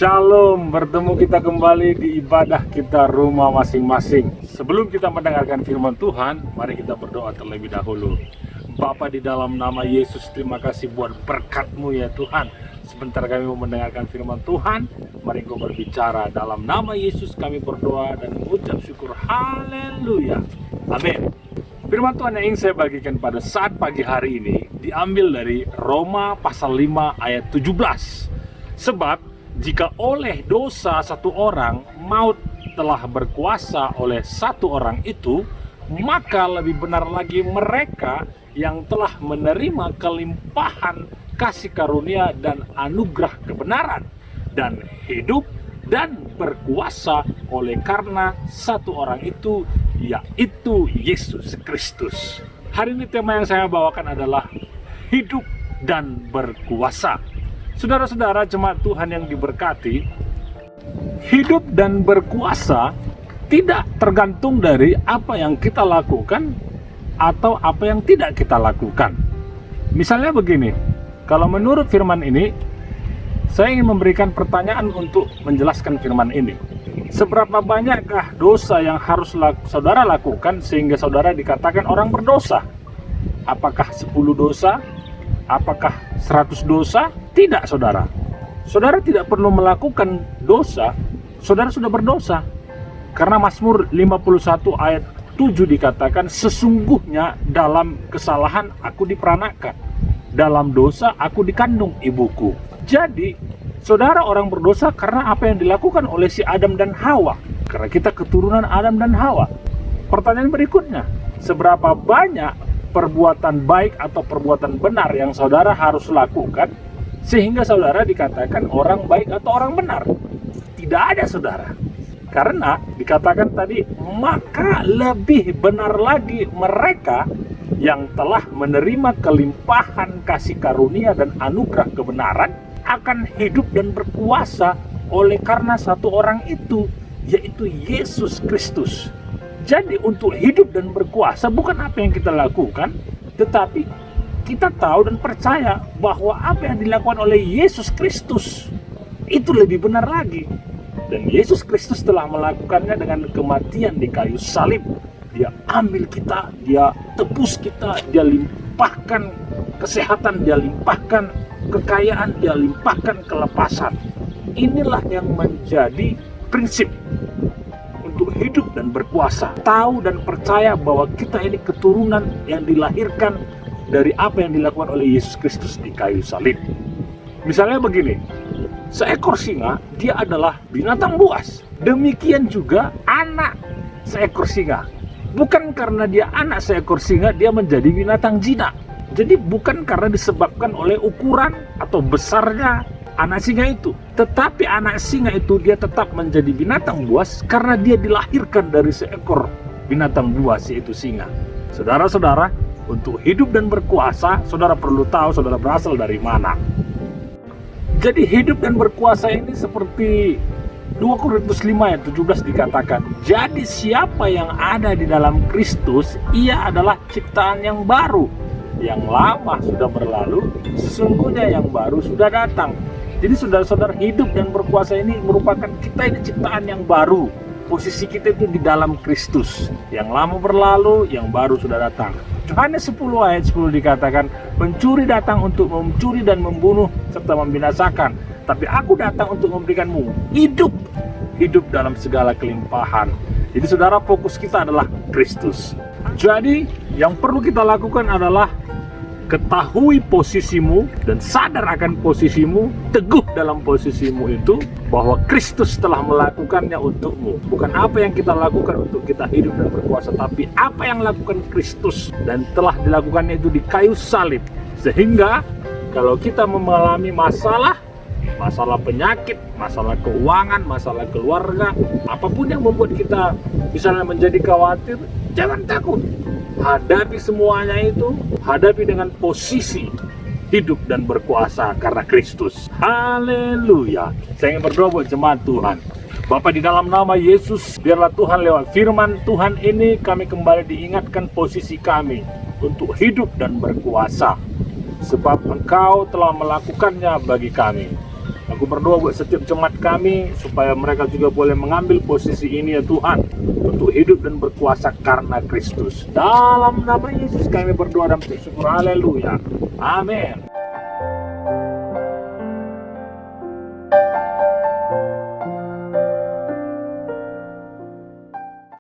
Shalom, bertemu kita kembali di ibadah kita rumah masing-masing. Sebelum kita mendengarkan firman Tuhan, mari kita berdoa terlebih dahulu. Bapa, di dalam nama Yesus, terima kasih buat berkat-Mu ya Tuhan. Sebentar kami mau mendengarkan firman Tuhan, mari Engkau berbicara. Dalam nama Yesus kami berdoa dan mengucap syukur. Haleluya. Amin. Firman Tuhan yang ingin saya bagikan pada saat pagi hari ini diambil dari Roma pasal 5 ayat 17. Sebab jika oleh dosa satu orang maut telah berkuasa oleh satu orang itu, maka lebih benar lagi mereka yang telah menerima kelimpahan kasih karunia dan anugerah kebenaran dan hidup dan berkuasa oleh karena satu orang itu, yaitu Yesus Kristus. Hari ini tema yang saya bawakan adalah hidup dan berkuasa. Saudara-saudara jemaat Tuhan yang diberkati, hidup dan berkuasa tidak tergantung dari apa yang kita lakukan atau apa yang tidak kita lakukan. Misalnya begini, kalau menurut firman ini, saya ingin memberikan pertanyaan untuk menjelaskan firman ini. Seberapa banyakkah dosa yang harus saudara lakukan sehingga saudara dikatakan orang berdosa? Apakah 10 dosa? Apakah 100 dosa? Tidak, saudara. Saudara tidak perlu melakukan dosa, saudara sudah berdosa. Karena Mazmur 51 ayat 7 dikatakan, sesungguhnya dalam kesalahan aku diperanakan, dalam dosa aku dikandung ibuku. Jadi, saudara orang berdosa karena apa yang dilakukan oleh si Adam dan Hawa. Karena kita keturunan Adam dan Hawa. Pertanyaan berikutnya, seberapa banyak perbuatan baik atau perbuatan benar yang saudara harus lakukan sehingga saudara dikatakan orang baik atau orang benar? Tidak ada, saudara. Karena dikatakan tadi, maka lebih benar lagi mereka yang telah menerima kelimpahan kasih karunia dan anugerah kebenaran akan hidup dan berkuasa oleh karena satu orang itu, yaitu Yesus Kristus. Jadi untuk hidup dan berkuasa bukan apa yang kita lakukan, tetapi kita tahu dan percaya bahwa apa yang dilakukan oleh Yesus Kristus itu lebih benar lagi. Dan Yesus Kristus telah melakukannya dengan kematian di kayu salib. Dia ambil kita, dia tebus kita, dia limpahkan kesehatan, dia limpahkan kekayaan, dia limpahkan kelepasan. Inilah yang menjadi prinsip untuk hidup dan berkuasa. Tahu dan percaya bahwa kita ini keturunan yang dilahirkan dari apa yang dilakukan oleh Yesus Kristus di kayu salib. Misalnya begini, seekor singa dia adalah binatang buas. Demikian juga anak seekor singa. Bukan karena dia anak seekor singa dia menjadi binatang jinak. Jadi bukan karena disebabkan oleh ukuran atau besarnya anak singa itu, tetapi anak singa itu dia tetap menjadi binatang buas karena dia dilahirkan dari seekor binatang buas, yaitu singa. Saudara-saudara, untuk hidup dan berkuasa, saudara perlu tahu saudara berasal dari mana. Jadi hidup dan berkuasa ini seperti 2 Korintus 5 ayat 17 dikatakan, jadi siapa yang ada di dalam Kristus, ia adalah ciptaan yang baru. Yang lama sudah berlalu, sesungguhnya yang baru sudah datang. Jadi saudara-saudara, hidup dan berkuasa ini merupakan kita ini ciptaan yang baru. Posisi kita itu di dalam Kristus. Yang lama berlalu, yang baru sudah datang. Yohanes 10 ayat 10 dikatakan, pencuri datang untuk mencuri dan membunuh serta membinasakan. Tapi aku datang untuk memberikanmu hidup. Hidup dalam segala kelimpahan. Jadi saudara, fokus kita adalah Kristus. Jadi yang perlu kita lakukan adalah ketahui posisimu dan sadar akan posisimu, teguh dalam posisimu itu, bahwa Kristus telah melakukannya untukmu. Bukan apa yang kita lakukan untuk kita hidup dan berkuasa, tapi apa yang lakukan Kristus dan telah dilakukannya itu di kayu salib. Sehingga kalau kita mengalami masalah penyakit, masalah keuangan, masalah keluarga, apapun yang membuat kita misalnya menjadi khawatir, jangan takut. Hadapi semuanya itu, hadapi dengan posisi hidup dan berkuasa karena Kristus. Haleluya. Saya ingin berdoa buat jemaat Tuhan. Bapa, di dalam nama Yesus, biarlah Tuhan lewat firman Tuhan ini kami kembali diingatkan posisi kami untuk hidup dan berkuasa. Sebab Engkau telah melakukannya bagi kami. Aku berdoa buat setiap jemaat kami supaya mereka juga boleh mengambil posisi ini ya Tuhan, untuk hidup dan berkuasa karena Kristus. Dalam nama Yesus kami berdoa dan bersyukur. Haleluya. Amin.